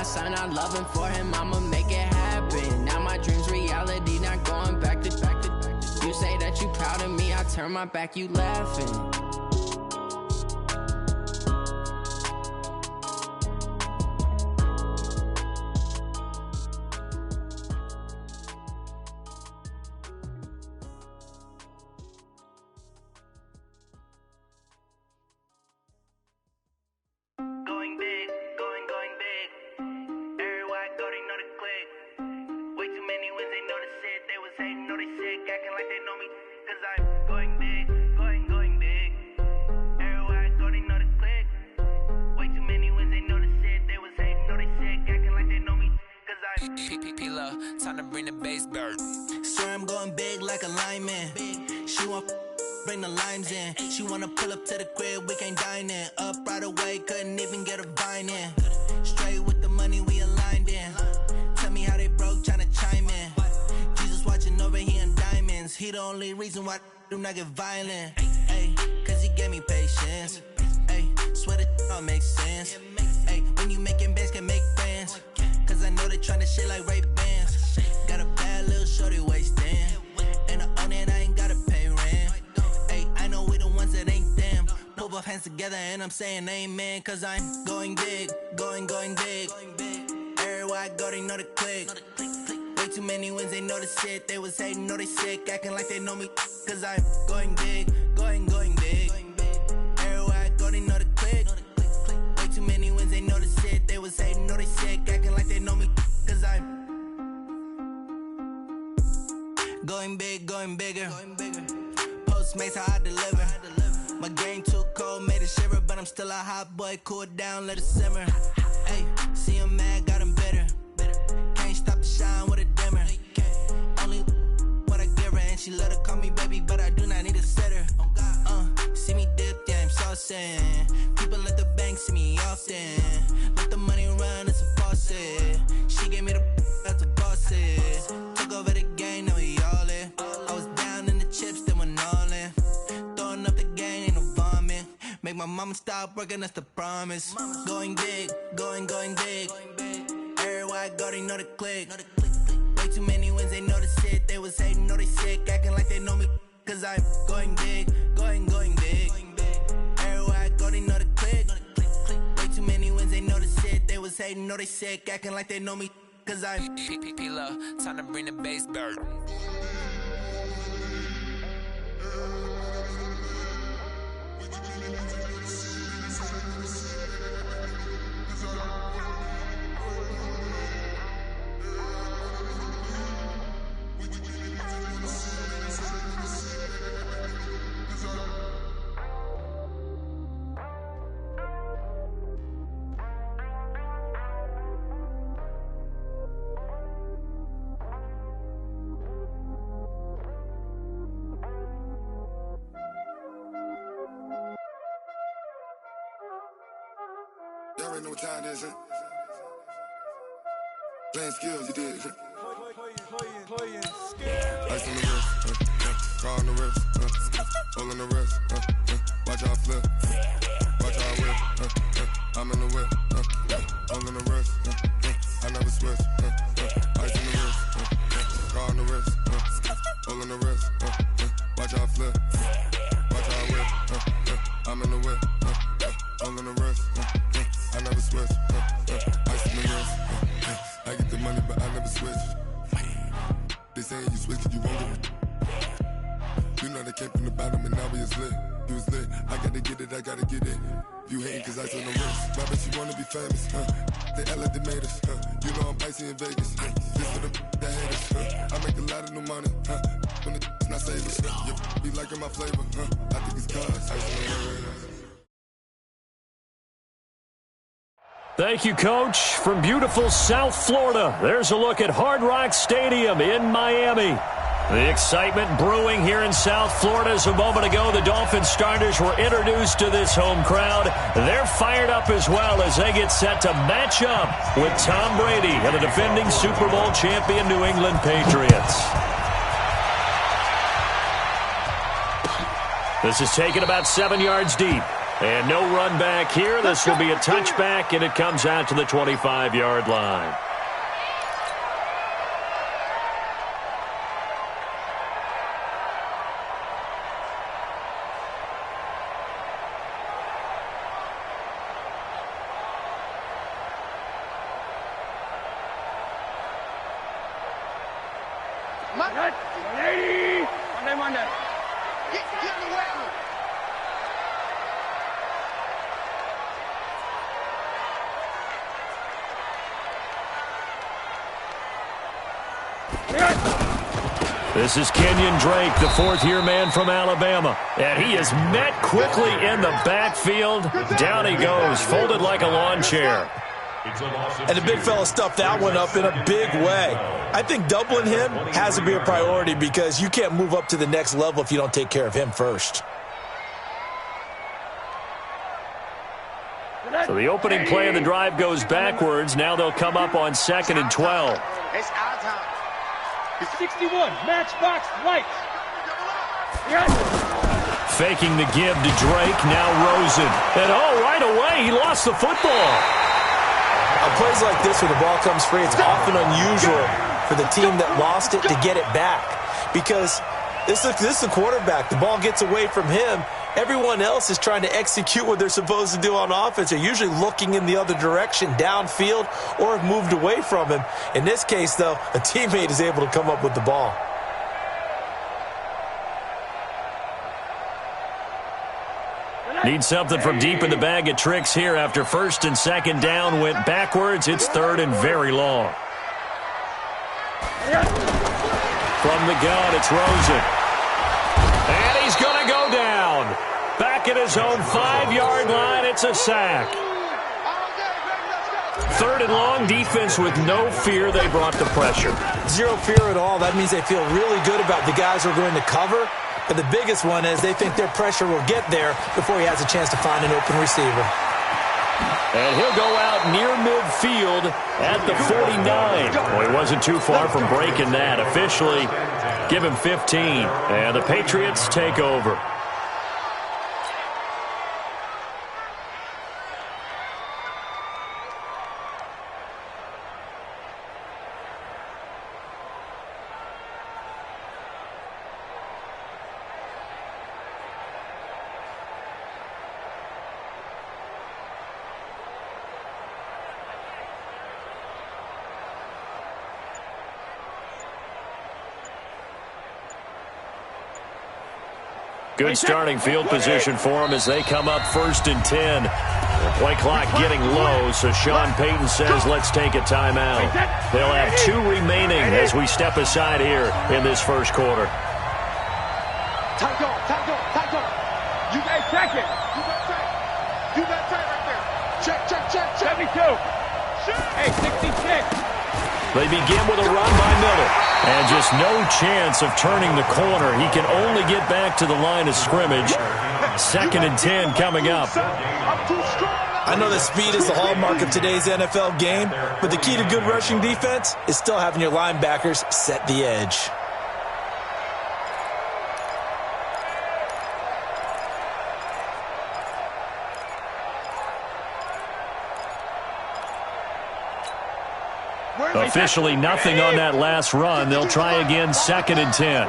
my son, I love him. For him, I'ma make it happen. Now my dream's reality, not going back to. You say that you proud of me, I turn my back, you laughing. Time to bring the bass bird. Swear I'm going big like a lineman. She want bring the limes in. She wanna pull up to the crib, we can't dine in. Up right away, couldn't even get a vine in. Straight with the money we aligned in. Tell me how they broke, tryna chime in. Jesus watching over here in diamonds. He the only reason why do not get violent. Ay, cause he gave me patience. Ay, swear that all makes sense. Ay, when you making bands can make friends. Cause I know they tryna shit like Ray-Bans. Got a bad little shorty wasting. And I own it, I ain't gotta pay rent. Ay, I know we the ones that ain't them. Put both hands together and I'm saying amen. Cause I'm going big, going big. Everywhere I go, they know the click. Way too many wins, they know the shit. They was hating, know they sick, acting like they know me. Cause I'm going big, going big. Everywhere I go, they know the click. Way too many wins, they know the shit. They was hating, know they sick, acting like they know me. Cause I'm going big, going bigger. Postmates how I deliver. My game too cold, made it shiver. But I'm still a hot boy, cool it down, let it simmer. Hey, see him mad, got him bitter. Can't stop the shine with a dimmer. Only what I give her, and she let her call me baby, but I do not need a sitter. See me dip, yeah, I'm saucing. People at the bank see me often. Let the money run, it's a faucet. She gave me the that's a boss it. Took over the game, now we all in. I was down in the chips, then went all in. Throwing up the game, ain't no vomit. Make my mama stop working, that's the promise. Going big, going big. Everywhere I go, they know the click. Way too many wins, they know the shit. They was hating, know they sick, acting like they know me. Cause I'm going big, going big. Everywhere I go, they know the click. Way too many wins, they know the shit. They was hating, know they sick, acting like they know me. Cause I'm P-P-P-Love, time to bring the bass bird. Y'all already know what time it is, huh? Playing skills, you did. Playing skills. Ice on the wrist, car on the wrist, hole on the wrist, watch how I flip, watch how I whip, I'm in the whip, hole on the wrist, I never switch, ice on the wrist, car on the wrist, hole on the wrist, watch how I flip, watch how I whip, I'm in the whip, hole on the wrist, I never switch, ice on the wrist, I get the money but I never switch. They saying you switch, you won't get it. You know they came from the bottom and now we is lit. You was lit, I gotta get it, I gotta get it. You hating cause ice on the wrist. Rapping, she wanna be famous, They act like they made us, You know I'm icy in Vegas, This for the that hate us, I make a lot of new money, When it's not savers, You be liking my flavor, I think it's cause ice on the wrist. Thank you, Coach. From beautiful South Florida, there's a look at Hard Rock Stadium in Miami. The excitement brewing here in South Florida as a moment ago the Dolphins starters were introduced to this home crowd. They're fired up as well as they get set to match up with Tom Brady and the defending Super Bowl champion New England Patriots. This is taken about 7 yards deep. And no run back here. This will be a touchback, and it comes out to the 25-yard line. This is Kenyon Drake, the fourth-year man from Alabama. And he is met quickly in the backfield. Down he goes, folded like a lawn chair. And the big fella stuffed that one up in a big way. I think doubling him has to be a priority because you can't move up to the next level if you don't take care of him first. So the opening play of the drive goes backwards. Now they'll come up on 2nd and 12. It's our time. It's 61. Matchbox lights. Faking the give to Drake. Now Rosen. And right away, he lost the football. On plays like this, when the ball comes free, it's often unusual for the team that lost it to get it back. Because this is the quarterback. The ball gets away from him. Everyone else is trying to execute what they're supposed to do on offense. They're usually looking in the other direction, downfield, or have moved away from him. In this case, though, a teammate is able to come up with the ball. Need something from deep in the bag of tricks here after 1st and 2nd down went backwards. It's 3rd and very long. From the gun, it's Rosen. And he's going to go down. Back at his own 5-yard line, it's a sack. 3rd and long, defense with no fear. They brought the pressure. Zero fear at all. That means they feel really good about the guys who are going to cover. But the biggest one is they think their pressure will get there before he has a chance to find an open receiver. And he'll go out near midfield at the 49. Well, he wasn't too far from breaking that. Officially, give him 15. And the Patriots take over. Good starting field position for them as they come up 1st and 10. The play clock getting low, so Sean Payton says let's take a timeout. They'll have 2 remaining as we step aside here in this first quarter. Tight go. You guys check it. You got tight right there. Check. 72. Hey, 66. They begin with a run by Miller. And just no chance of turning the corner. He can only get back to the line of scrimmage. 2nd and 10 coming up. I know that speed is the hallmark of today's NFL game, but the key to good rushing defense is still having your linebackers set the edge. Officially nothing on that last run. They'll try again 2nd and 10.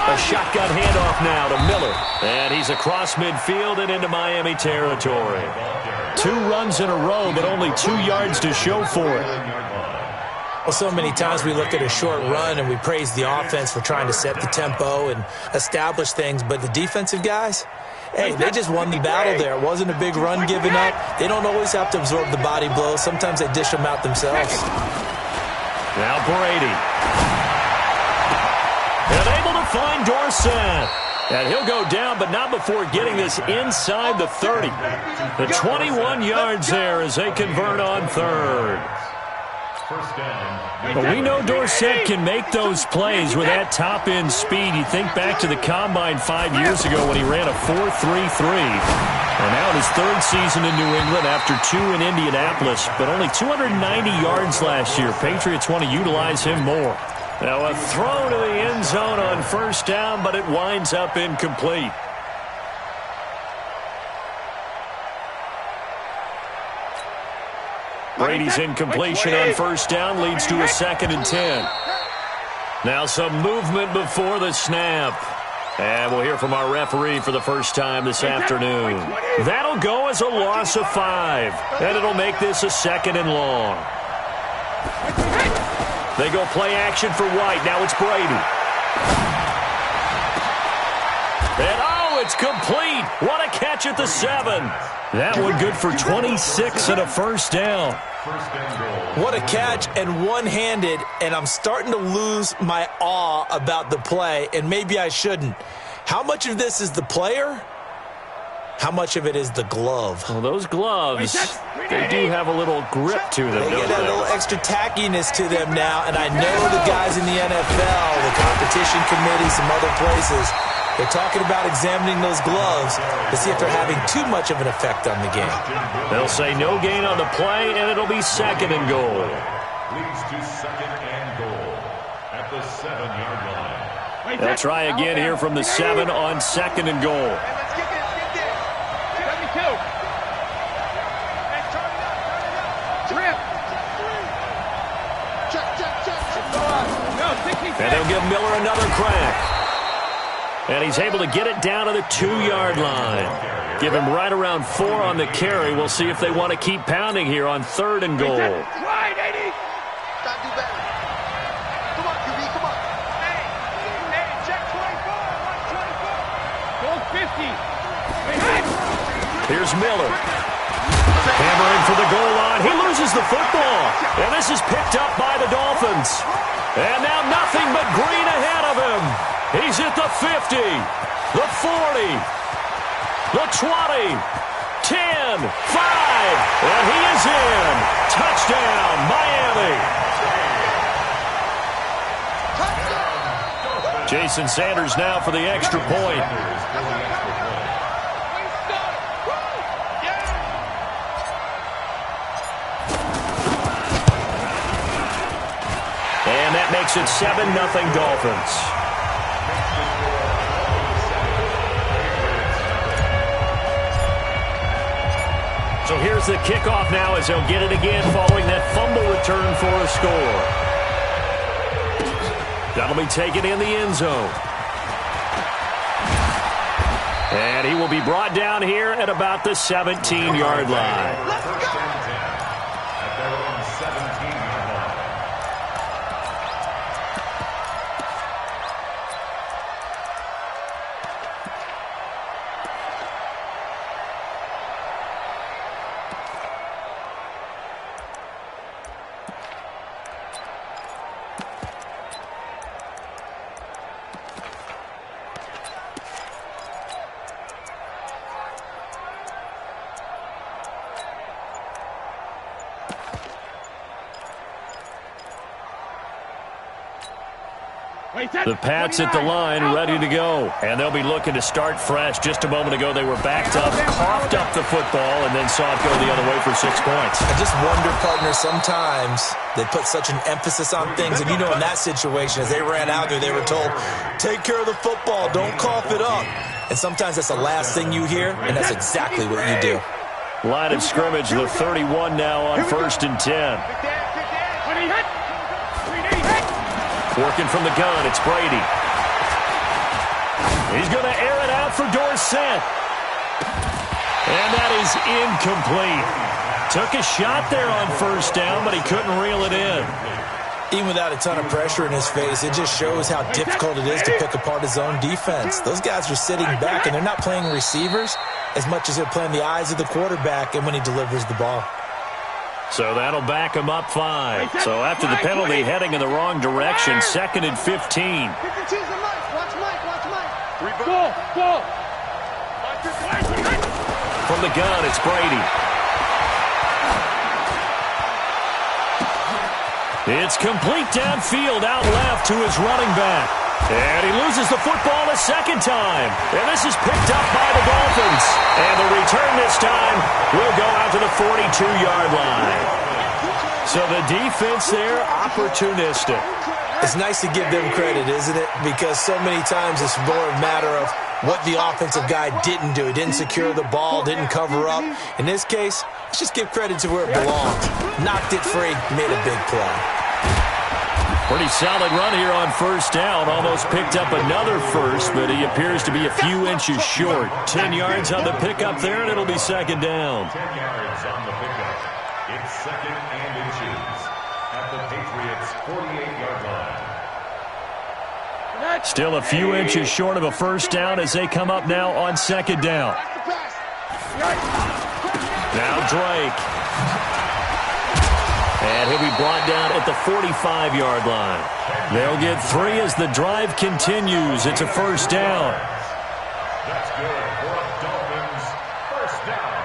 A shotgun handoff now to Miller. And he's across midfield and into Miami territory. 2 runs in a row, but only 2 yards to show for it. Well, so many times we look at a short run and we praise the offense for trying to set the tempo and establish things, but the defensive guys, hey, they just won the battle there. It wasn't a big run given up. They don't always have to absorb the body blows. Sometimes they dish them out themselves. Now Brady. And able to find Dorsett. And he'll go down, but not before getting this inside the 30. The 21 yards there as they convert on 3rd. But we know Dorsett can make those plays with that top-end speed. You think back to the Combine 5 years ago when he ran a 4.33. And now in his third season in New England after 2 in Indianapolis, but only 290 yards last year. Patriots want to utilize him more. Now a throw to the end zone on first down, but it winds up incomplete. Brady's incompletion on first down leads to a 2nd and 10. Now some movement before the snap. And we'll hear from our referee for the first time this afternoon. That'll go as a loss of 5. And it'll make this a 2nd and long. They go play action for White. Now it's Brady. And it's complete. What a catch at the 7. That one good for 26 and a first down. What a catch and one-handed, and I'm starting to lose my awe about the play, and maybe I shouldn't. How much of this is the player? How much of it is the glove? Well, those gloves, they do have a little grip to them. They get a little extra tackiness to them now, and I know the guys in the NFL, the competition committee, some other places, they're talking about examining those gloves to see if they're having too much of an effect on the game. They'll say no gain on the play, and it'll be 2nd and goal. Leads to 2nd and goal at the 7-yard line. They'll try again here from the 7 on 2nd and goal. Let's get this. 72. Trip. Check. And they'll give Miller another crack. And he's able to get it down to the 2-yard line. Give him right around 4 on the carry. We'll see if they want to keep pounding here on 3rd and goal. Right, 80. Gotta do better. Come on, QB, come on. Hey, check 24. 124. Goal 50. Here's Miller. Hammering for the goal line. He loses the football. And this is picked up by the Dolphins. And now nothing but green ahead of him. He's at the 50, the 40, the 20, 10, 5, and he is in. Touchdown, Miami. Jason Sanders now for the extra point. And that makes it 7-0 Dolphins. So here's the kickoff now as they'll get it again following that fumble return for a score. That'll be taken in the end zone. And he will be brought down here at about the 17-yard line. Let's go! At their own 17-yard line. The Pats at the line, ready to go. And they'll be looking to start fresh. Just a moment ago, they were backed up, coughed up the football, and then saw it go the other way for 6 points. I just wonder, partner, sometimes they put such an emphasis on things. And you know, in that situation, as they ran out there, they were told, take care of the football, don't cough it up. And sometimes that's the last thing you hear, and that's exactly what you do. Line of scrimmage, the 31 now on 1st and 10. Working from the gun, it's Brady. He's going to air it out for Dorsett. And that is incomplete. Took a shot there on first down, but he couldn't reel it in. Even without a ton of pressure in his face, it just shows how difficult it is to pick apart his own defense. Those guys are sitting back, and they're not playing receivers as much as they're playing the eyes of the quarterback and when he delivers the ball. So that'll back him up 5. So after the penalty, heading in the wrong direction, 2nd and 15. Watch Mike. Ball. From the gun, it's Brady. It's complete downfield, out left to his running back. And he loses the football a second time. And this is picked up by the Dolphins. And the return this time will go out to the 42-yard line. So the defense there, opportunistic. It's nice to give them credit, isn't it? Because so many times it's more a matter of what the offensive guy didn't do. He didn't secure the ball, didn't cover up. In this case, let's just give credit to where it belongs. Knocked it free, made a big play. Pretty solid run here on first down. Almost picked up another first, but he appears to be a few inches short. 10 yards on the pickup there, and it'll be second down. 10 yards on the pickup. It's second and inches at the Patriots' 48-yard line. Still a few inches short of a first down as they come up now on second down. Now Drake. And he'll be brought down at the 45-yard line. They'll get 3 as the drive continues. It's a first down. That's good for a Dolphins first down.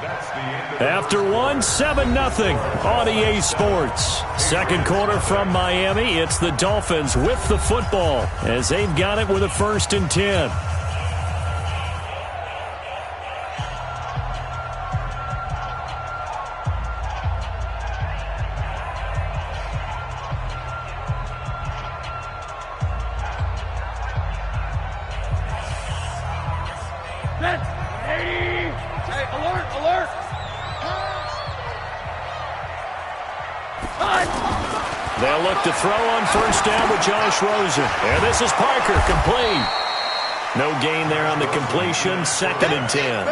That's the end of After 1, 7-0 on EA Sports. Second quarter from Miami. It's the Dolphins with the football as they've got it with a 1st and 10. They'll look to throw on first down with Josh Rosen. And this is Parker, complete. No gain there on the completion, 2nd and 10.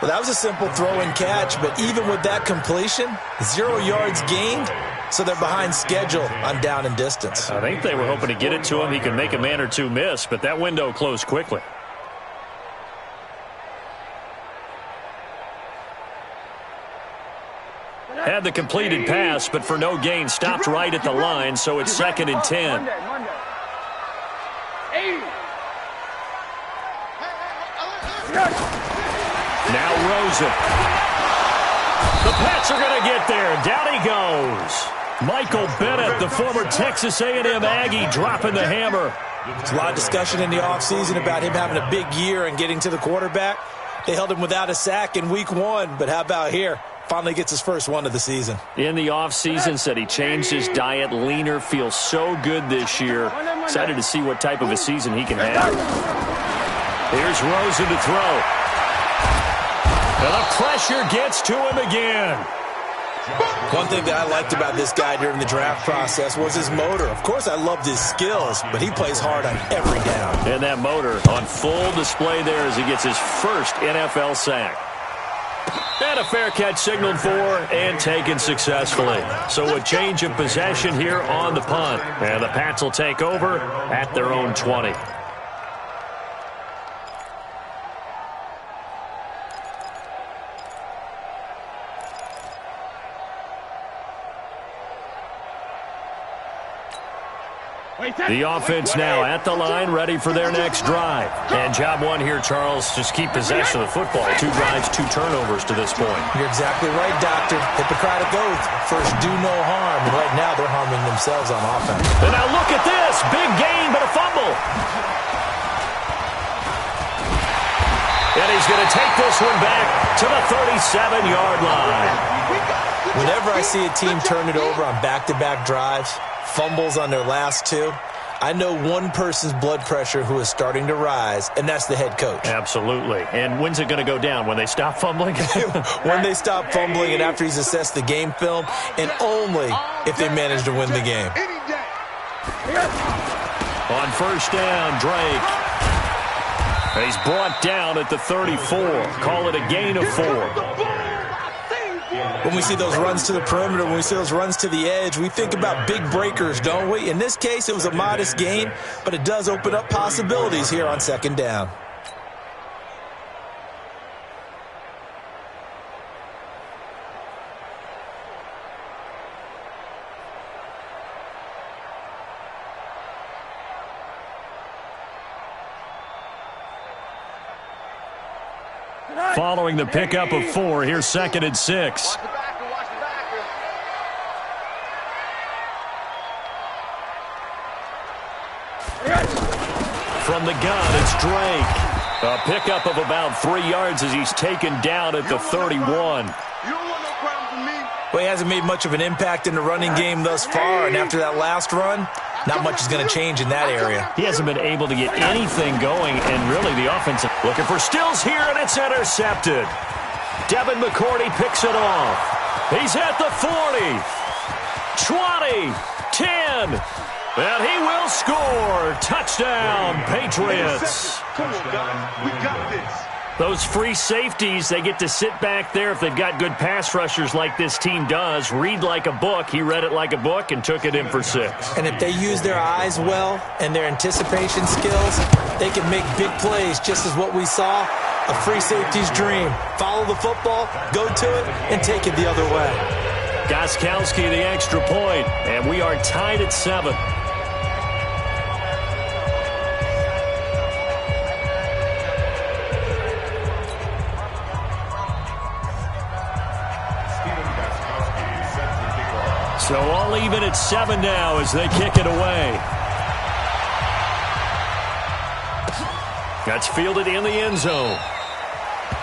Well, that was a simple throw and catch, but even with that completion, 0 yards gained, so they're behind schedule on down and distance. I think they were hoping to get it to him. He could make a man or two miss, but that window closed quickly. Had the completed pass, but for no gain, stopped right at the line, so it's 2nd and 10. Now Rosen. The Pats are going to get there. Down he goes. Michael Bennett, the former Texas A&M Aggie, dropping the hammer. There's a lot of discussion in the offseason about him having a big year and getting to the quarterback. They held him without a sack in week 1, but how about here? Finally gets his first one of the season. In the offseason, said he changed his diet, leaner, feels so good this year. Excited to see what type of a season he can have. Here's Rosen to throw. And the pressure gets to him again. One thing that I liked about this guy during the draft process was his motor. Of course, I loved his skills, but he plays hard on every down. And that motor on full display there as he gets his first NFL sack. And a fair catch signaled for and taken successfully. So a change of possession here on the punt. And the Pats will take over at their own 20. The offense now at the line, ready for their next drive. And job one here, Charles, just keep possession of the football. 2 drives, 2 turnovers to this point. You're exactly right, Doctor. Hippocratic oath. First, do no harm. And right now, they're harming themselves on offense. And now look at this. Big gain, but a fumble. And he's going to take this one back to the 37-yard line. Whenever I see a team turn it over on back-to-back drives, fumbles on their last 2, I know one person's blood pressure who is starting to rise, and that's the head coach. Absolutely. And when's it going to go down? When they stop fumbling? When they stop fumbling and after he's assessed the game film, and only if they manage to win the game. On first down, Drake. He's brought down at the 34. Call it a gain of 4. When we see those runs to the perimeter, when we see those runs to the edge, we think about big breakers, don't we? In this case, it was a modest gain, but it does open up possibilities here on second down. Following the pickup of 4, here's 2nd and 6. From the gun, it's Drake. A pickup of about 3 yards as he's taken down at the 31. Well, he hasn't made much of an impact in the running game thus far, and after that last run, not much is going to change in that area. He hasn't been able to get anything going, and really the offense looking for Stills here, and it's intercepted. Devin McCourty picks it off. He's at the 40, 20, 10, and he will score. Touchdown, Patriots. Come on, guys. We got this. Those free safeties, they get to sit back there if they've got good pass rushers like this team does. Read like a book. He read it like a book and took it in for 6. And if they use their eyes well and their anticipation skills, they can make big plays, just as what we saw, a free safety's dream. Follow the football, go to it, and take it the other way. Gostkowski the extra point, and we are tied at 7. So all even at 7 now as they kick it away. That's fielded in the end zone.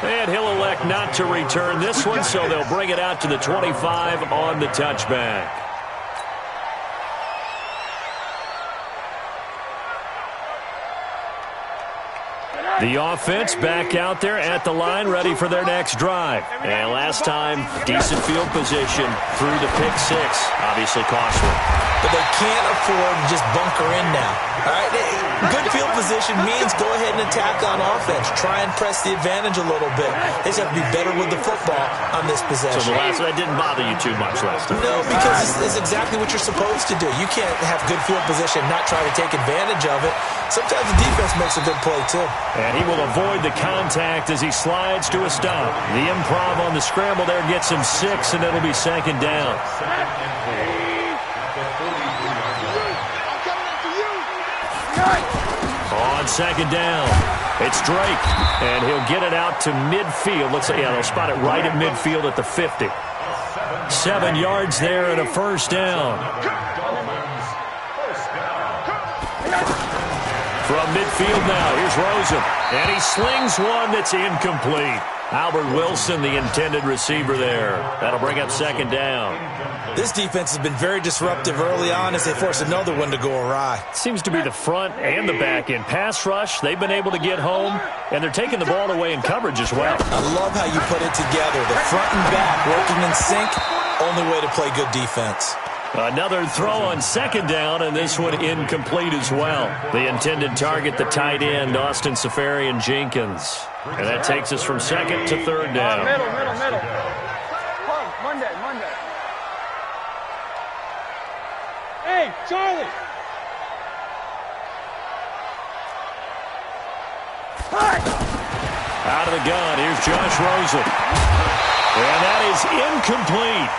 And he'll elect not to return this one, so they'll bring it out to the 25 on the touchback. The offense back out there at the line, ready for their next drive. And last time, decent field position through the pick 6. Obviously costly. But they can't afford to just bunker in now. All right, good field position means go ahead and attack on offense. Try and press the advantage a little bit. They just have to be better with the football on this possession. So that didn't bother you too much last time? No, because it's exactly what you're supposed to do. You can't have good field position and not try to take advantage of it. Sometimes the defense makes a good play, too. And he will avoid the contact as he slides to a stop. The improv on the scramble there gets him 6, and it'll be 2nd down. On 2nd down, it's Drake, and he'll get it out to midfield. Looks like, they'll spot it right at midfield at the 50. 7 yards there and a 1st down. From midfield now, here's Rosen, and he slings one that's incomplete. Albert Wilson, the intended receiver there. That'll bring up 2nd down. This defense has been very disruptive early on as they force another one to go awry. Seems to be the front and the back end. Pass rush, they've been able to get home, and they're taking the ball away in coverage as well. I love how you put it together. The front and back working in sync, only way to play good defense. Another throw on 2nd down, and this one incomplete as well. The intended target, the tight end, Austin Safarian-Jenkins. And that takes us from 2nd to 3rd down. Middle. Monday. Hey, Charlie! Out of the gun, here's Josh Rosen. And that is incomplete.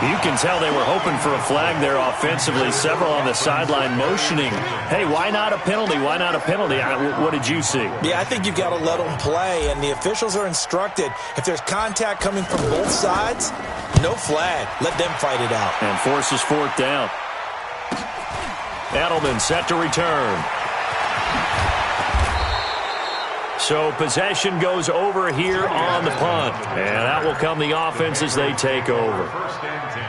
You can tell they were hoping for a flag there offensively. Several on the sideline motioning. Hey, why not a penalty? Why not a penalty? What did you see? Yeah, I think you've got to let them play, and the officials are instructed. If there's contact coming from both sides, no flag. Let them fight it out. And forces 4th down. Edelman set to return. So possession goes over here on the punt. And out will come the offense as they take over. 1st and 10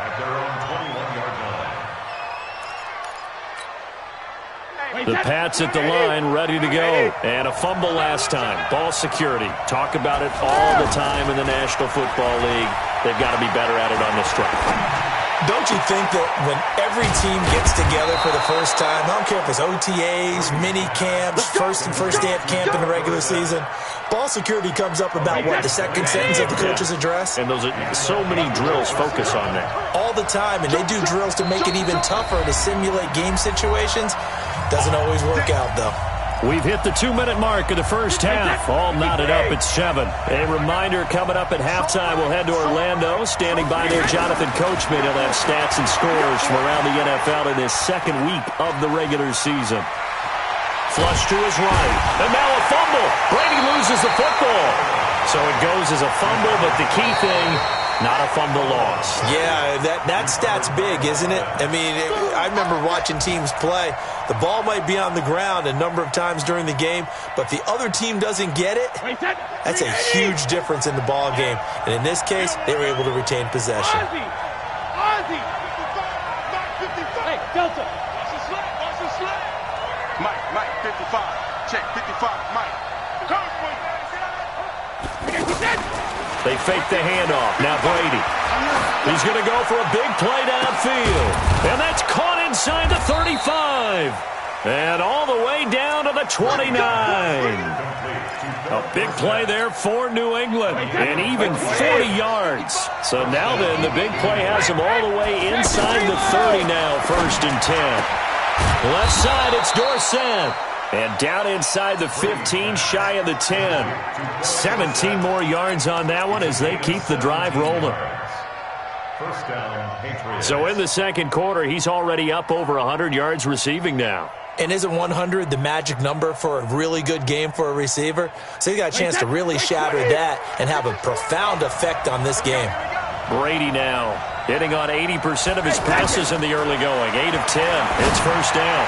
at their own 21-yard line. The Pats at the line, ready to go. And a fumble last time. Ball security. Talk about it all the time in the National Football League. They've got to be better at it on this drive. Don't you think that when every team gets together for the first time, I don't care if it's OTAs, mini camps, first day of camp in the regular season, ball security comes up about, what, the 2nd sentence of the coach's address? And those are so many drills focus on that. All the time, and they do drills to make it even tougher to simulate game situations. Doesn't always work out, though. We've hit the 2-minute mark of the first half. All knotted up at 7. A reminder coming up at halftime, we'll head to Orlando. Standing by there, Jonathan Coachman. He'll have stats and scores from around the NFL in his 2nd week of the regular season. Flush to his right. And now a fumble. Brady loses the football. So it goes as a fumble, but the key thing, not a fumble loss. Yeah, that stat's big, isn't it? I mean, I remember watching teams play. The ball might be on the ground a number of times during the game, but the other team doesn't get it. That's a huge difference in the ball game. And in this case, they were able to retain possession. Hey, Delta. Mike, 55. Check, 55, Mike. They fake the handoff. Now Brady. He's going to go for a big play downfield. And that's caught inside the 35. And all the way down to the 29. A big play there for New England. And even 40 yards. So now then, the big play has them all the way inside the 30 now. 1st and 10. Left side, it's Dorsett. And down inside the 15, shy of the 10. 17 more yards on that one as they keep the drive rolling. First down, Patriots. So in the second quarter, he's already up over 100 yards receiving now. And isn't 100 the magic number for a really good game for a receiver? So he's got a chance to really shatter that and have a profound effect on this game. Brady now hitting on 80% of his passes in the early going. 8 of 10. It's first down.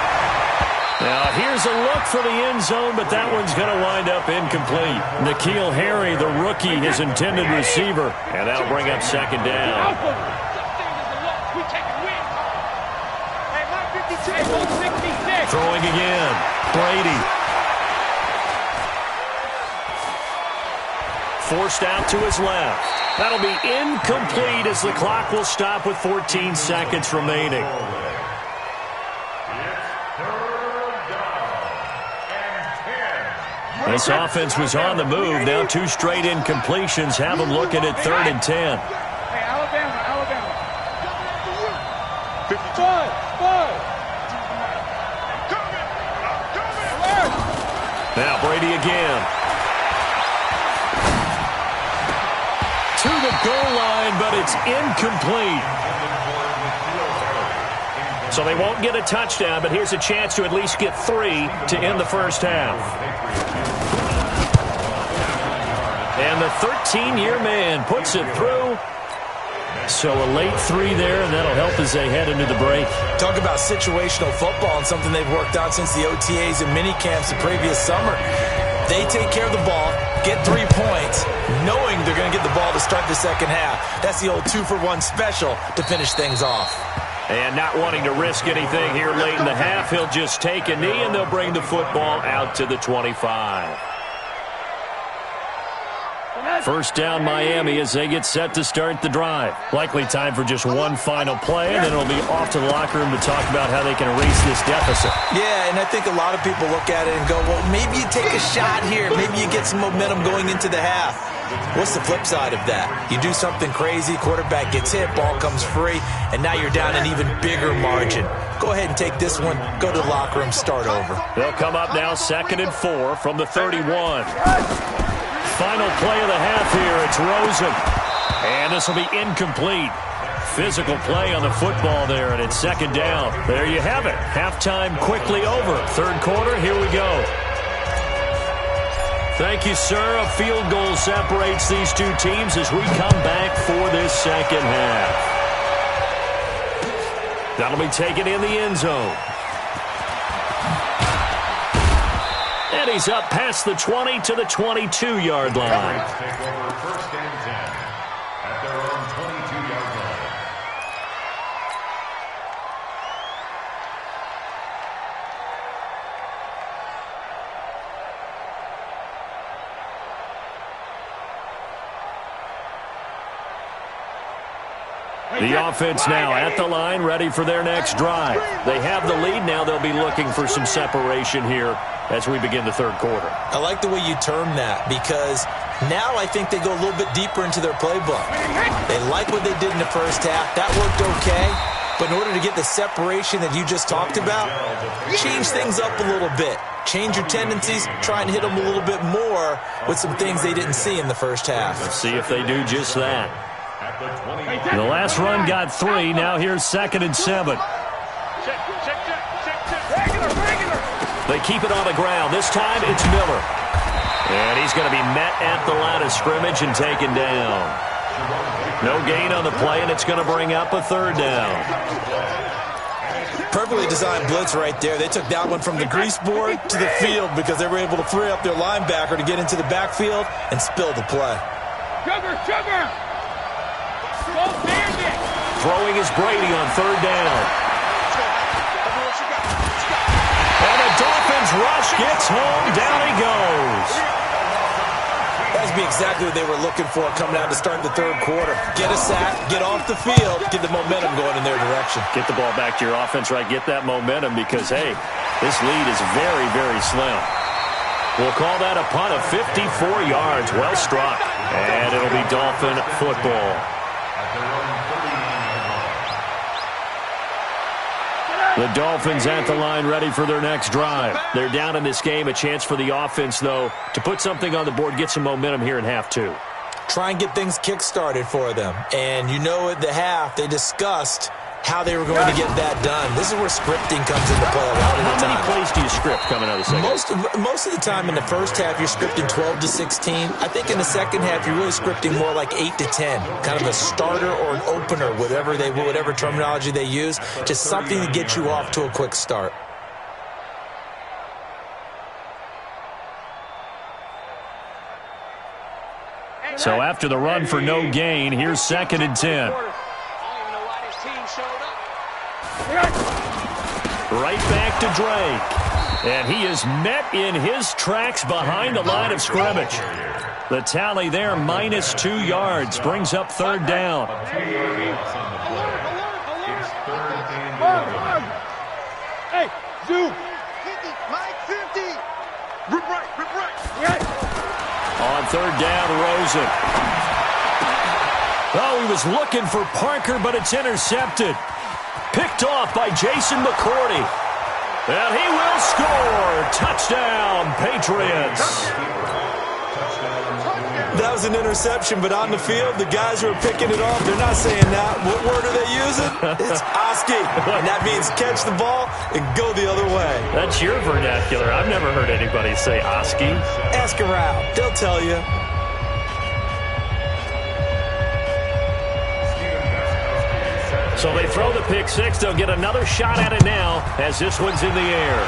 Now, here's a look for the end zone, but that one's going to wind up incomplete. N'Keal Harry, the rookie, his intended receiver, and that'll bring up second down. Throwing again. Brady. Forced out to his left. That'll be incomplete as the clock will stop with 14 seconds remaining. This offense was on the move. Now 2 straight incompletions have them looking at 3rd and 10. Hey, Alabama. 55. Now Brady again. To the goal line, but it's incomplete. So they won't get a touchdown, but here's a chance to at least get 3 to end the first half. And the 13-year man puts it through. So a late 3 there, and that'll help as they head into the break. Talk about situational football and something they've worked out since the OTAs and minicamps the previous summer. They take care of the ball, get 3 points, knowing they're going to get the ball to start the second half. That's the old 2-for-1 special to finish things off. And not wanting to risk anything here late in the half, he'll just take a knee, and they'll bring the football out to the 25. First down Miami as they get set to start the drive. Likely time for just one final play, and then it'll be off to the locker room to talk about how they can erase this deficit. Yeah, and I think a lot of people look at it and go, well, maybe you take a shot here. Maybe you get some momentum going into the half. What's the flip side of that? You do something crazy, quarterback gets hit, ball comes free, and now you're down an even bigger margin. Go ahead and take this one, go to the locker room, start over. They'll come up now 2nd and 4 from the 31. Final play of the half here. It's Rosen. And this will be incomplete. Physical play on the football there, and it's 2nd down. There you have it. Halftime quickly over. 3rd quarter, here we go. Thank you, sir. A field goal separates these 2 teams as we come back for this second half. That'll be taken in the end zone. And he's up past the 20 to the 22-yard line. Take over 1st and 10 at their own 22-yard line. The offense now at the line, ready for their next drive. They have the lead. Now they'll be looking for some separation here as we begin the 3rd quarter. I like the way you term that, because now I think they go a little bit deeper into their playbook. They like what they did in the first half. That worked okay. But in order to get the separation that you just talked about, change things up a little bit. Change your tendencies, try and hit them a little bit more with some things they didn't see in the first half. Let's see if they do just that. The last run got 3. Now here's 2nd and 7. They keep it on the ground. This time it's Miller. And he's going to be met at the line of scrimmage and taken down. No gain on the play, and it's going to bring up a third down. Perfectly designed blitz right there. They took that one from the grease board to the field because they were able to free up their linebacker to get into the backfield and spill the play. Sugar! Go Bandit! Throwing is Brady on third down. And the Dolphins rush gets home. Down he goes. That would be exactly what they were looking for coming out to start the third quarter. Get a sack, get off the field, get the momentum going in their direction. Get the ball back to your offense, right? Get that momentum because, hey, this lead is very, very slim. We'll call that a punt of 54 yards. Well struck. And it'll be Dolphin football. The Dolphins at the line ready for their next drive. They're down in this game. A chance for the offense, though, to put something on the board, get some momentum here in half two. Try and get things kick-started for them. And you know at the half, they discussed how they were going to get that done. This is where scripting comes into play a lot of the time. How many plays do you script coming out of the second? Most of the time in the first half, you're scripting 12 to 16. I think in the second half, you're really scripting more like 8 to 10. Kind of a starter or an opener, whatever terminology they use. Just something to get you off to a quick start. So after the run for no gain, here's 2nd and 10. Right back to Drake. And he is met in his tracks behind the line of scrimmage. The tally there, -2 yards, brings up third down. Hey, Zoo! 50, Mike 50! Rip right! On third down, Rosen. Oh, he was looking for Parker, but it's intercepted. Picked off by Jason McCourty. And he will score. Touchdown, Patriots. That was an interception, but on the field, the guys who are picking it off, they're not saying that. What word are they using? It's Oski. And that means catch the ball and go the other way. That's your vernacular. I've never heard anybody say Oski. Ask around. They'll tell you. So they throw the pick six. They'll get another shot at it now as this one's in the air.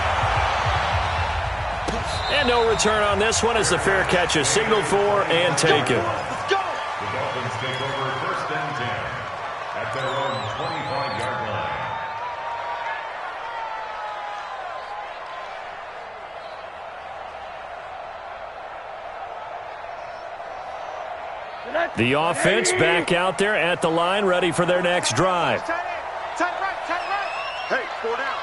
And no return on this one as the fair catch is signaled for and taken. The Dolphins take over 1st and 10 at their own 25-yard line. The offense back out there at the line, ready for their next drive. Tight right! Hey, 4 down!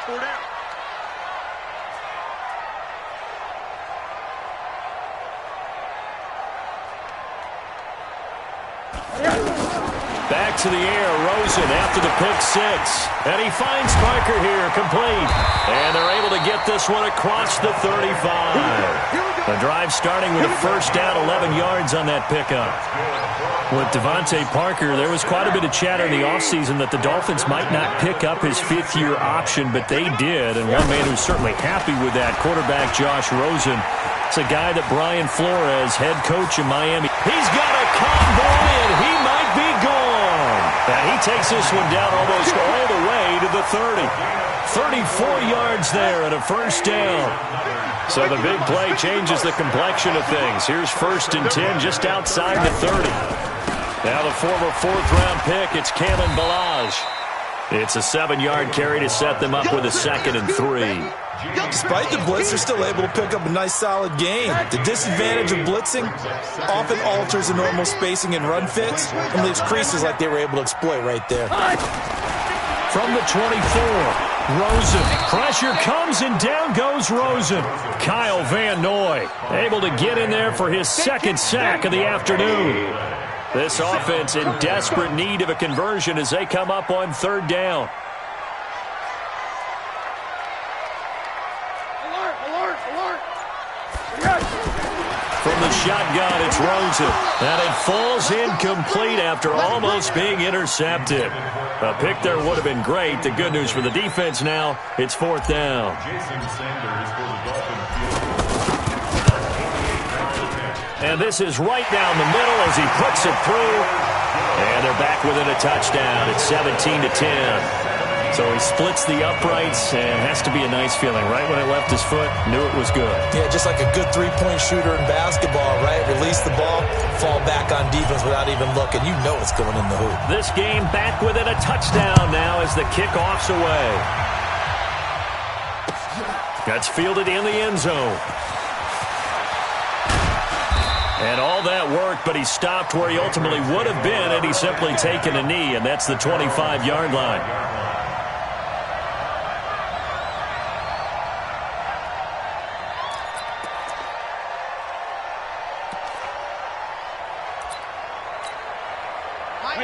Back to the air, Rosen after the pick six. And he finds Parker here, complete. And they're able to get this one across the 35. The drive starting with a first down, 11 yards on that pickup. With Devontae Parker, there was quite a bit of chatter in the offseason that the Dolphins might not pick up his fifth-year option, but they did. And one man who's certainly happy with that, quarterback Josh Rosen. It's a guy that Brian Flores, head coach in Miami. He's got a convoy, and he might be gone. And he takes this one down almost all the way to the 30. 34 yards there and a first down. So the big play changes the complexion of things. Here's 1st and 10 just outside the 30. Now the former 4th-round pick, it's Kalen Ballage. It's a 7-yard carry to set them up with a 2nd and 3. Despite the blitz, they're still able to pick up a nice solid gain. The disadvantage of blitzing often alters the normal spacing and run fits and leaves creases like they were able to exploit right there. From the 24, Rosen. Pressure comes and down goes Rosen. Kyle Van Noy able to get in there for his 2nd sack of the afternoon. This offense in desperate need of a conversion as they come up on 3rd down. From the shotgun, it's Rosen. And it falls incomplete after almost being intercepted. A pick there would have been great. The good news for the defense now, it's 4th down. And this is right down the middle as he puts it through. And they're back within a touchdown. It's 17-10. So he splits the uprights, and it has to be a nice feeling. Right when it left his foot, knew it was good. Yeah, just like a good three-point shooter in basketball, right? Release the ball, fall back on defense without even looking. You know it's going in the hoop. This game back within a touchdown now as the kickoff's away. That's fielded in the end zone. And all that work, but he stopped where he ultimately would have been had he simply taken a knee, and that's the 25-yard line.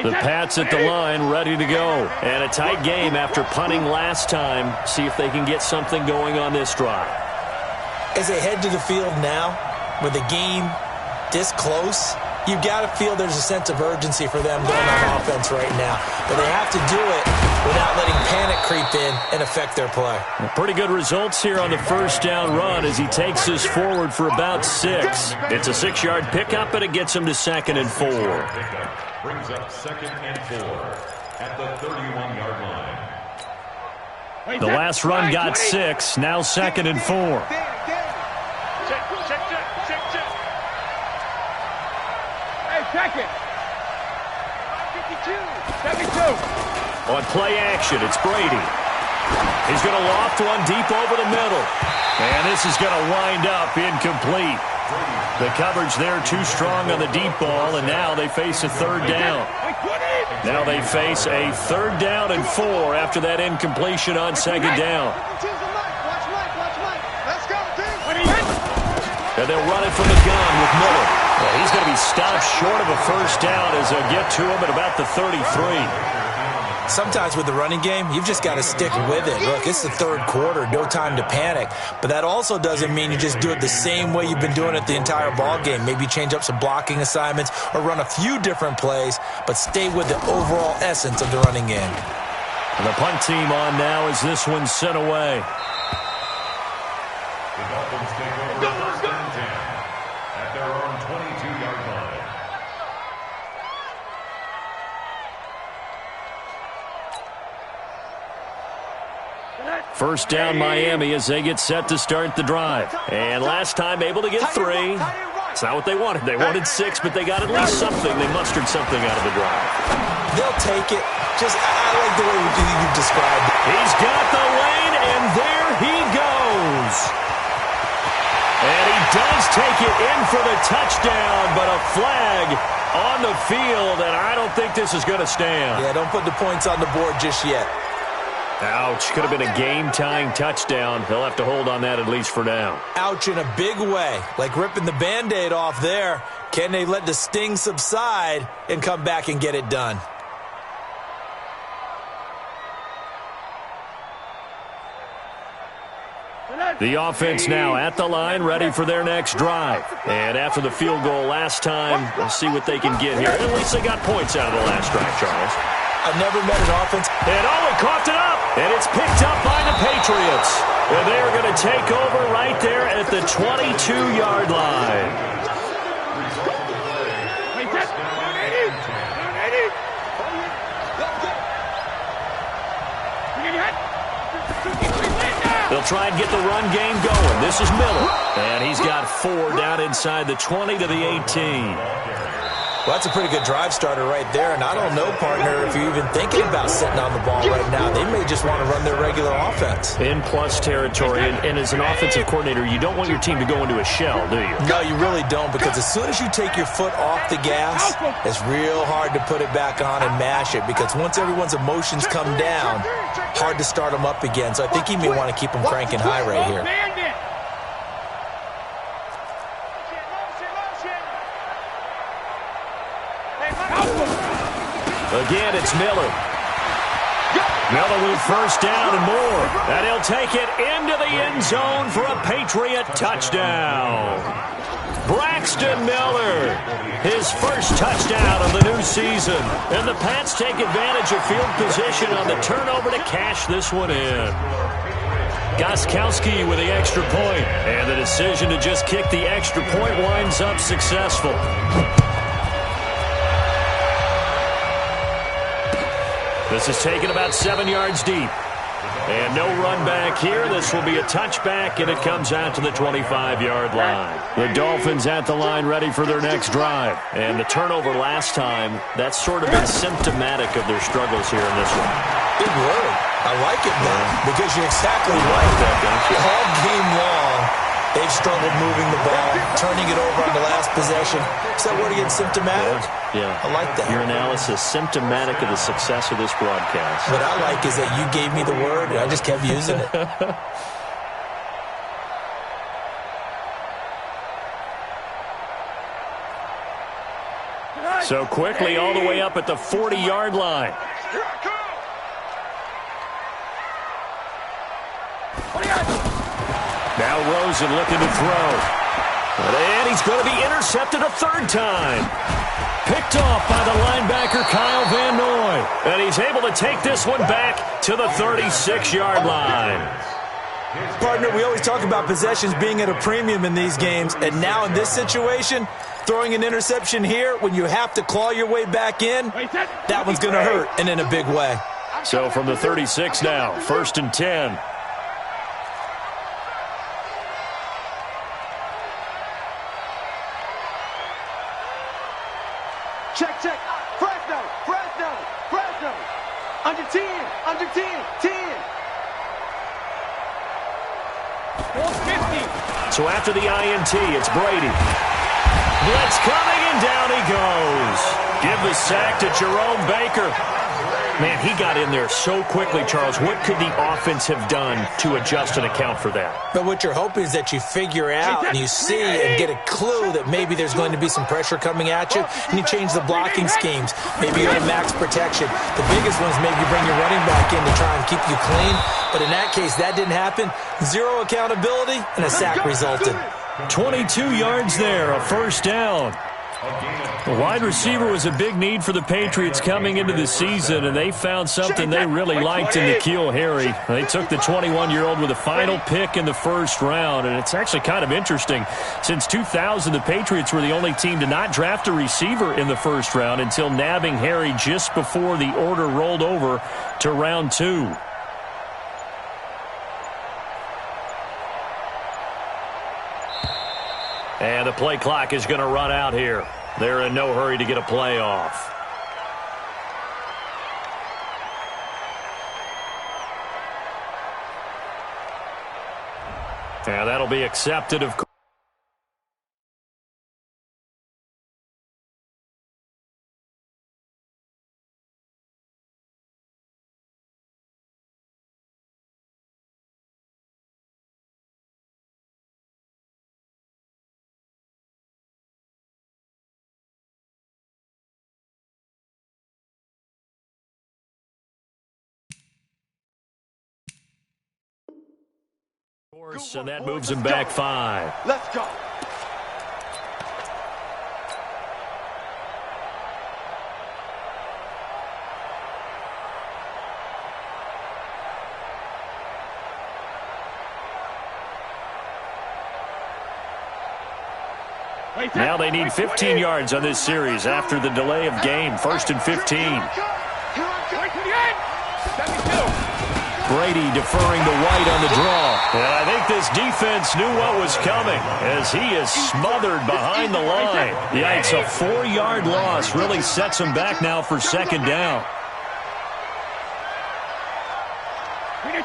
The Pats at the line, ready to go. And a tight game after punting last time. See if they can get something going on this drive. As they head to the field now, with the game this close, you've got to feel there's a sense of urgency for them going on offense right now. But they have to do it without letting panic creep in and affect their play. Pretty good results here on the first down run as he takes us forward for about 6. It's a 6-yard pickup, and it gets him to 2nd and 4. Brings up 2nd and 4 at the 31-yard line. The last run got 6, now 2nd and 4. Second. 72. On play action, it's Brady. He's going to loft one deep over the middle. And this is going to wind up incomplete. The coverage there too strong on the deep ball, and now they face a 3rd down. Now they face a 3rd down and 4 after that incompletion on 2nd down. And they'll run it from the gun with Miller. Well, he's going to be stopped short of a first down as they'll get to him at about the 33. Sometimes with the running game, you've just got to stick with it. Look, it's the 3rd quarter, no time to panic. But that also doesn't mean you just do it the same way you've been doing it the entire ball game. Maybe change up some blocking assignments or run a few different plays, but stay with the overall essence of the running game. And the punt team on now as this one's sent away. The Dolphins take over 1st and 10 at their own 22-yard line. First down Miami as they get set to start the drive. And last time able to get 3. It's not what they wanted. They wanted 6, but they got at least something. They mustered something out of the drive. They'll take it. I like the way you described it. He's got the lane, and there he goes. And he does take it in for the touchdown, but a flag on the field, and I don't think this is going to stand. Yeah, don't put the points on the board just yet. Ouch. Could have been a game-tying touchdown. They'll have to hold on that at least for now. Ouch in a big way. Like ripping the Band-Aid off there. Can they let the sting subside and come back and get it done? The offense now at the line, ready for their next drive. And after the field goal last time, we'll see what they can get here. At least they got points out of the last drive, Charles. I've never met an offense. And he coughed it up. And it's picked up by the Patriots. And they're going to take over right there at the 22-yard line. They'll try and get the run game going. This is Miller. And he's got 4 down inside the 20 to the 18. Well, that's a pretty good drive starter right there. And I don't know, partner, if you're even thinking about sitting on the ball right now. They may just want to run their regular offense. In plus territory. And as an offensive coordinator, you don't want your team to go into a shell, do you? No, you really don't, because as soon as you take your foot off the gas, it's real hard to put it back on and mash it, because once everyone's emotions come down, hard to start them up again. So I think he may want to keep them cranking high right here. Again, it's Miller. Miller with first down and more. And he'll take it into the end zone for a Patriot touchdown. Braxton Miller, his first touchdown of the new season. And the Pats take advantage of field position on the turnover to cash this one in. Gostkowski with the extra point. And the decision to just kick the extra point winds up successful. This is taken about 7 yards deep. And no run back here. This will be a touchback, and it comes out to the 25-yard line. The Dolphins at the line ready for their next drive. And the turnover last time, that's sort of been symptomatic of their struggles here in this one. Big word. I like it, man, because you're exactly right. All game long, they've struggled moving the ball, turning it over on the last possession. Is that word again, symptomatic? Yeah. I like that. Your analysis, symptomatic of the success of this broadcast. What I like is that you gave me the word, and I just kept using it. So quickly all the way up at the 40-yard line. Now Rosen looking to throw. And he's going to be intercepted a third time. Picked off by the linebacker Kyle Van Noy. And he's able to take this one back to the 36-yard line. Partner, we always talk about possessions being at a premium in these games. And now in this situation, throwing an interception here when you have to claw your way back in, that one's going to hurt, and in a big way. So from the 36 now, 1st and 10. Check. Fresno. Under 10. 10. So after the INT, it's Brady. Blitz coming, and down he goes. Give the sack to Jerome Baker. Man, he got in there so quickly, Charles. What could the offense have done to adjust and account for that? But what you're hoping is that you figure out and you see and get a clue that maybe there's going to be some pressure coming at you, and you change the blocking schemes. Maybe you go to max protection. The biggest one is maybe you bring your running back in to try and keep you clean. But in that case, that didn't happen. Zero accountability, and a sack resulted. 22 yards there, a first down. The wide receiver was a big need for the Patriots coming into the season, and they found something they really liked in N'Keal Harry. They took the 21-year-old with a final pick in the first round, and it's actually kind of interesting. Since 2000, the Patriots were the only team to not draft a receiver in the first round until nabbing Harry just before the order rolled over to round 2. And the play clock is going to run out here. They're in no hurry to get a play off. And that'll be accepted, of course. And that moves him back 5. Let's go. Now they need 15 yards on this series after the delay of game. 1st and 15. Brady deferring to White on the draw. And I think this defense knew what was coming as he is smothered behind the line. Yikes, a 4-yard loss really sets him back now for 2nd down. 52.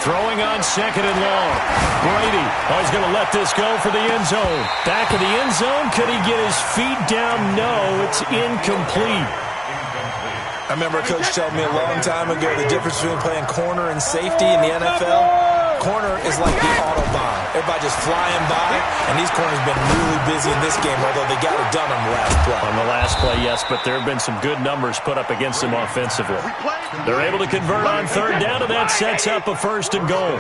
Throwing on 2nd and long. Brady, he's going to let this go for the end zone. Back of the end zone. Could he get his feet down? No, it's incomplete. I remember a coach telling me a long time ago the difference between playing corner and safety in the NFL. Corner is like the Autobahn. Everybody just flying by, and these corners have been really busy in this game, although they got it done on the last play. On the last play, yes, but there have been some good numbers put up against them offensively. They're able to convert on 3rd down, and that sets up a 1st and goal.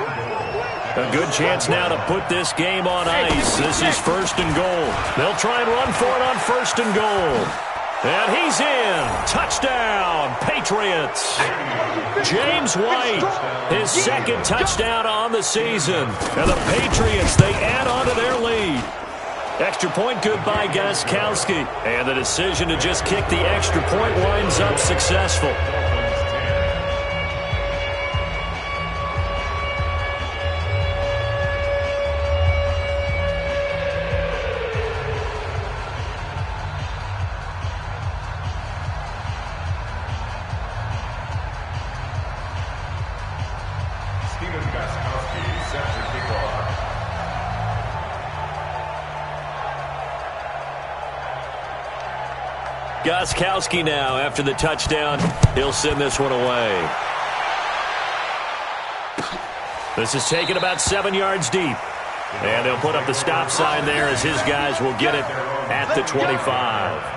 A good chance now to put this game on ice. This is 1st and goal. They'll try and run for it on 1st and goal. And he's in. Touchdown, Patriots. James White, his 2nd touchdown on the season. And the Patriots, they add on to their lead. Extra point good by Gostkowski. And the decision to just kick the extra point winds up successful. Gostkowski now, after the touchdown, he'll send this one away. This is taken about 7 yards deep. And they'll put up the stop sign there as his guys will get it at the 25.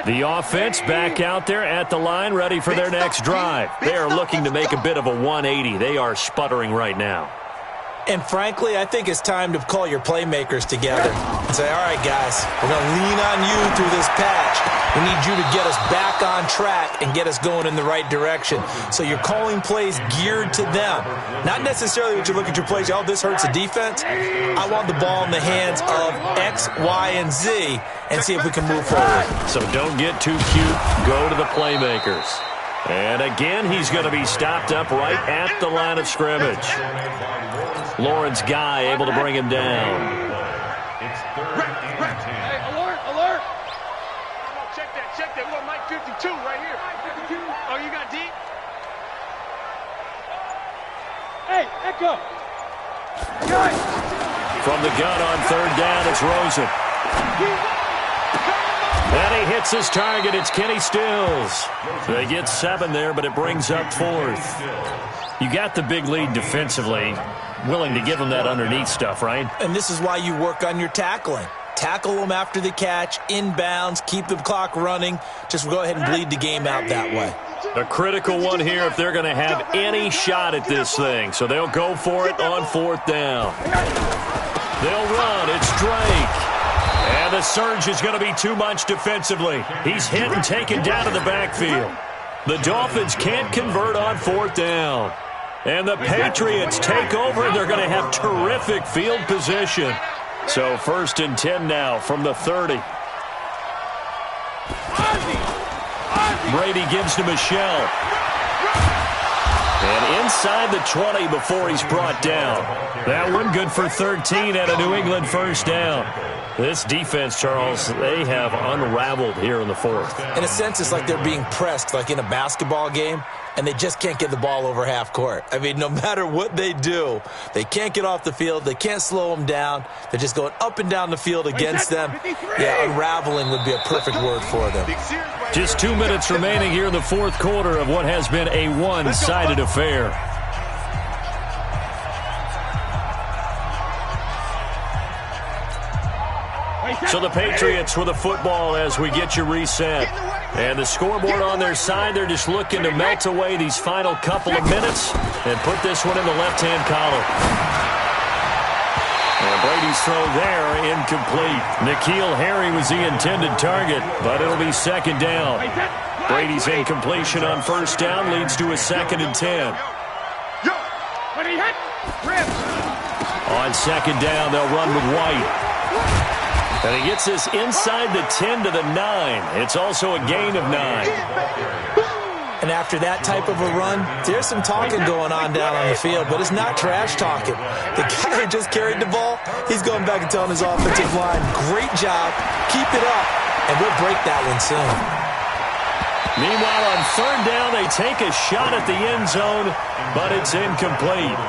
The offense back out there at the line, ready for their next drive. They are looking to make a bit of a 180. They are sputtering right now. And frankly, I think it's time to call your playmakers together and say, all right, guys, we're going to lean on you through this patch. We need you to get us back on track and get us going in the right direction. So you're calling plays geared to them. Not necessarily that you look at your plays, oh, this hurts the defense. I want the ball in the hands of X, Y, and Z and see if we can move forward. So don't get too cute. Go to the playmakers. And again, he's going to be stopped up right at the line of scrimmage. Lawrence Guy able to bring him down. It's third and 10. Hey, alert! Check that. We're on Mike 52 right here. Oh, you got deep? Hey, Echo! Guys! From the gun on third down, it's Rosen. And he hits his target. It's Kenny Stills. They get 7 there, but it brings up 4th. You got the big lead defensively. Willing to give them that underneath stuff, right? And this is why you work on your tackling. Tackle them after the catch, inbounds, keep the clock running. Just go ahead and bleed the game out that way. A critical one here if they're going to have any shot at this thing. So they'll go for it on 4th down. They'll run. It's Drake. And the surge is going to be too much defensively. He's hit and taken down to the backfield. The Dolphins can't convert on 4th down. And the Patriots take over, and they're going to have terrific field position. So 1st and 10 now from the 30. Brady gives to Michelle. And inside the 20 before he's brought down. That one good for 13 at a New England 1st down. This defense, Charles, they have unraveled here in the 4th. In a sense, it's like they're being pressed, like in a basketball game, and they just can't get the ball over half court. I mean, no matter what they do, they can't get off the field. They can't slow them down. They're just going up and down the field against them. Yeah, unraveling would be a perfect word for them. Just 2 minutes remaining here in the 4th quarter of what has been a one-sided affair. So the Patriots with a football as we get you reset. And the scoreboard on their side, they're just looking to melt away these final couple of minutes and put this one in the left-hand column. And Brady's throw there, incomplete. N'Keal Harry was the intended target, but it'll be 2nd down. Brady's incompletion on 1st down leads to a 2nd and 10. On 2nd down, they'll run with White. And he gets this inside the 10 to the 9. It's also a gain of 9. And after that type of a run, there's some talking going on down on the field, but it's not trash talking. The guy who just carried the ball, he's going back and telling his offensive line, great job, keep it up, and we'll break that one soon. Meanwhile, on 3rd down, they take a shot at the end zone, but it's incomplete.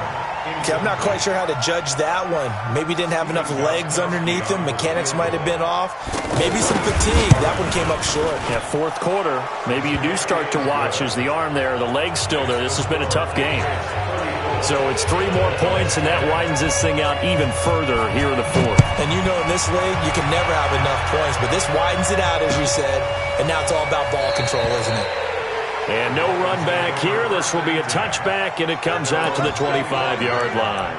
Okay, I'm not quite sure how to judge that one. Maybe didn't have enough legs underneath him. Mechanics might have been off. Maybe some fatigue. That one came up short. Yeah, 4th quarter. Maybe you do start to watch. Is the arm there, the leg's still there. This has been a tough game. So it's 3 more points, and that widens this thing out even further here in the 4th. And you know in this league, you can never have enough points. But this widens it out, as you said. And now it's all about ball control, isn't it? And no run back here. This will be a touchback, and it comes out to the 25-yard line.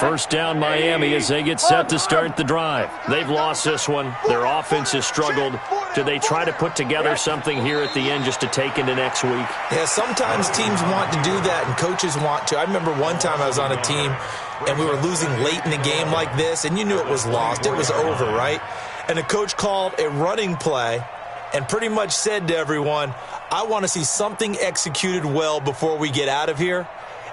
First down Miami as they get set to start the drive. They've lost this one. Their offense has struggled. Do they try to put together something here at the end just to take into next week? Yeah, sometimes teams want to do that and coaches want to. I remember one time I was on a team and we were losing late in the game like this, and you knew it was lost. It was over, right? And the coach called a running play and pretty much said to everyone, I want to see something executed well before we get out of here.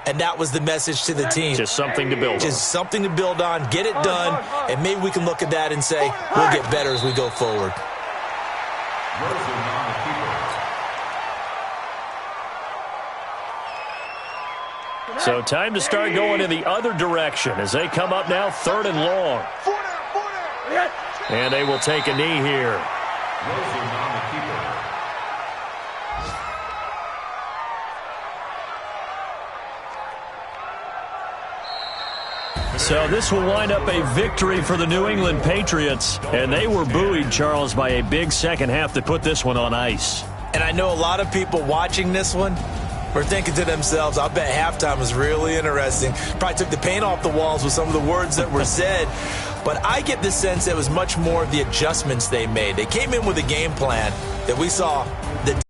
And that was the message to the team. Just something to build on. Just something to build on, get it done, and maybe we can look at that and say, we'll get better as we go forward. So time to start going in the other direction as they come up now 3rd and long. And they will take a knee here. So this will wind up a victory for the New England Patriots. And they were buoyed, Charles, by a big second half to put this one on ice. And I know a lot of people watching this one were thinking to themselves, I bet halftime was really interesting. Probably took the paint off the walls with some of the words that were said. But I get the sense that it was much more of the adjustments they made. They came in with a game plan that we saw the